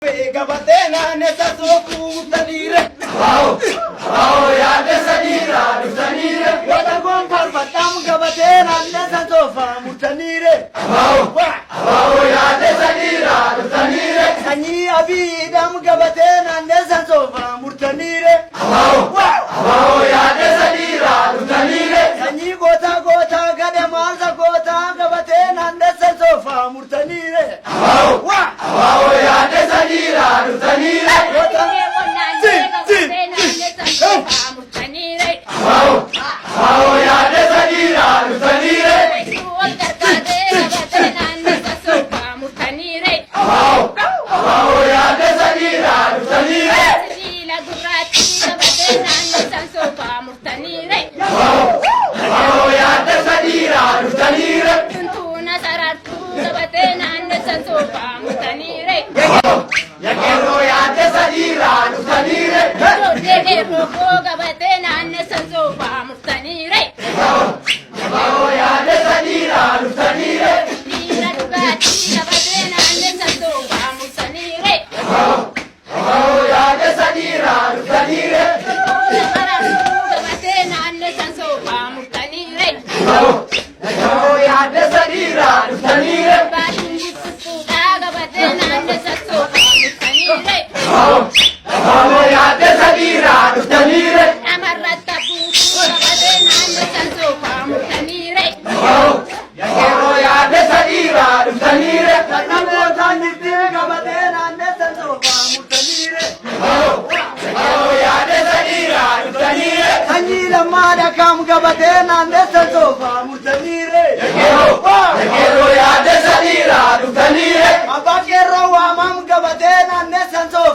Gabatena nessa socuta lira. Ya desa dira dusanire. Wata gon farfatam gabatena nessa sofa mutanire. Ya desa dira dusanire. Sani abi dam gabatena nessa sofa mutanire. Ya desa dira dusanire. Sani gota gota gade malza gota gabatena nessa sofa mutanire. Ya desa dira dusanire. Ya desa dira dusanire. Ya desa dira dusanire. Ya desa dira dusanire. Ya quiero ya desa dira dusanire. Ya desa dira dusanire. Ya desa dira dusanire. Ya desa dira dusanire. Ya desa dira dusanire. Ya quiero ya desa dira dusanire. Sani gota nite gabatena nessa sofa mutanire. Ya desa dira dusanire. Sani lamada kam gabatena nessa sofa mutanire. Ya quiero ya desa dira dusanire. Abakero wa mam gabatena nessa sofa